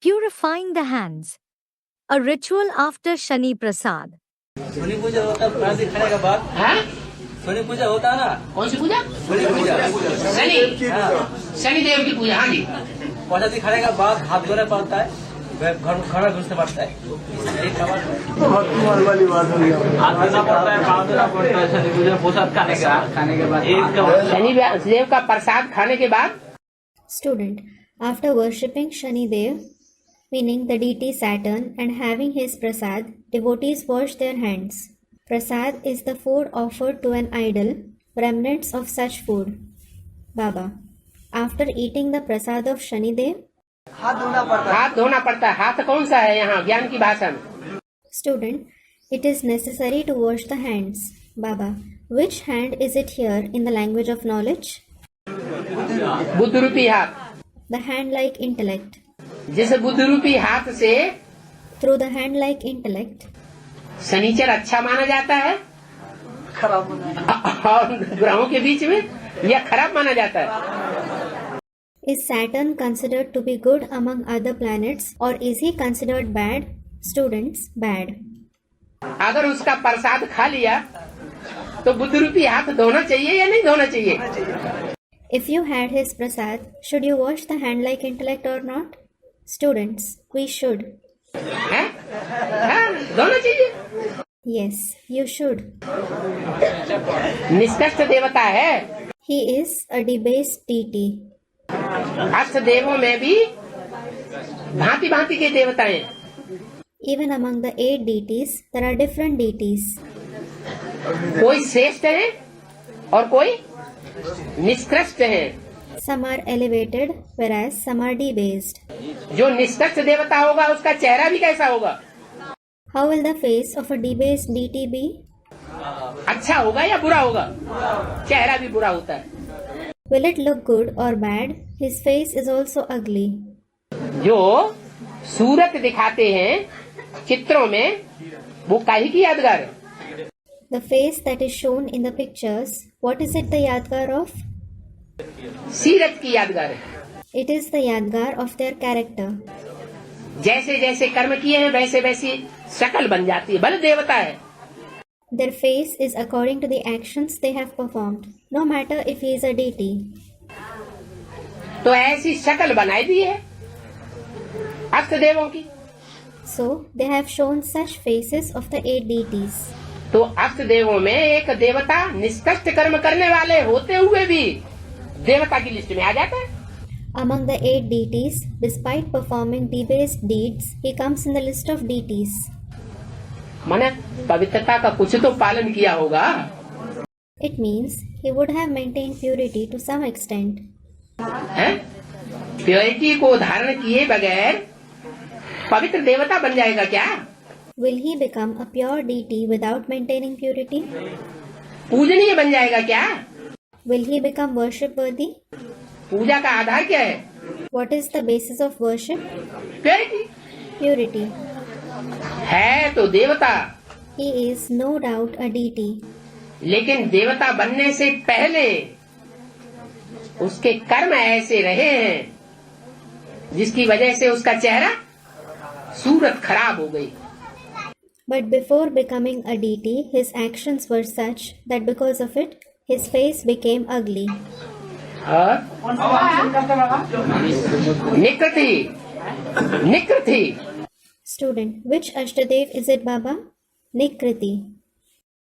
Purifying the hands. A ritual after Shani Prasad. Shani पूजा होता है प्रसाद खाने के बाद। हाँ? शनि पूजा होता है ना? कौन सी पूजा? शनि पूजा। शनि देव की पूजा। हाँ जी। प्रसाद खाने के बाद हाथ धोना पड़ता है, घर घुसना पड़ता है। वाली बात हो गया। हाथ धोना पड़ता है, पाँव धोना पड़ता है। शनि पूजा प्रसाद खाने के बाद शनि देव का प्रसाद खाने के बाद। Student, after worshipping Shani Dev, meaning the deity Saturn, and having his prasad, devotees wash their hands. Prasad is the food offered to an idol, remnants of such food. Baba, after eating the prasad of Shani Dev, हाथ धोना पड़ता है। हाथ कौन सा है यहाँ ज्ञान की भाषा में? Student, it is necessary to wash the hands. Baba, which hand is it here in the language of knowledge? Buddha रूपी हाथ। The hand-like intellect. जिस बुद्ध रूपी हाथ से Through the hand-like intellect, शनिचर अच्छा माना जाता है और ग्रहों के बीच में यह खराब माना जाता है। is Saturn considered to be good among other planets, or is he considered bad? Students, bad. अगर उसका प्रसाद खा लिया तो बुद्ध रूपी हाथ धोना चाहिए या नहीं धोना चाहिए? If you had his prasad, should you wash the hand-like intellect or not? Students, we should. हैं? हाँ, धोना चाहिए। Yes, you should. निष्कष्ट देवता है। He is a debased deity. अष्ट देवों में भी भांति भांति के देवता हैं। Even among the 8 deities, there are different deities. कोई श्रेष्ठ है और कोई निष्कृष्ट है। Some are elevated, whereas some are debased. जो निष्कृष्ट देवता होगा उसका चेहरा भी कैसा होगा? How will the face of a debased deity be? अच्छा होगा या बुरा होगा? चेहरा भी बुरा होता है। Will it look good or bad? His face is also ugly. जो सूरत दिखाते हैं चित्रों में वो काहे की यादगार है? The face that is shown in the pictures, what is it the yadgar of? सीरत की यादगार है। It is the yadgar of their character. जैसे जैसे कर्म किए हैं वैसे वैसी शक्ल बन जाती है। बल देवता है। Their face is according to the actions they have performed, no matter if he is a deity. तो ऐसी शक्ल बनाई दी है अष्ट देवों की। So, they have shown such faces of the 8 deities. तो अष्ट देवों में एक देवता निष्कष्ट कर्म करने वाले होते हुए भी देवता की लिस्ट में आ जाता है। Among the 8 deities, despite performing debased deeds, he comes in the list of deities. माने पवित्रता का कुछ तो पालन किया होगा। It means he would have maintained purity to some extent. हैं? प्योरिटी को धारण किए बगैर पवित्र देवता बन जाएगा क्या? Will he become a pure deity without maintaining purity? पूजनीय बन जाएगा क्या? Will he become worship-worthy? पूजा का आधार क्या है? What is the basis of worship? Purity Purity. है तो देवता, He is no doubt a deity. लेकिन देवता बनने से पहले उसके कर्म ऐसे रहे हैं जिसकी वजह से उसका चेहरा सूरत खराब हो गई। But before becoming a deity, his actions were such that because of it, his face became ugly. और निकृति Student, which Ashtadev is it, Baba? Nikriti.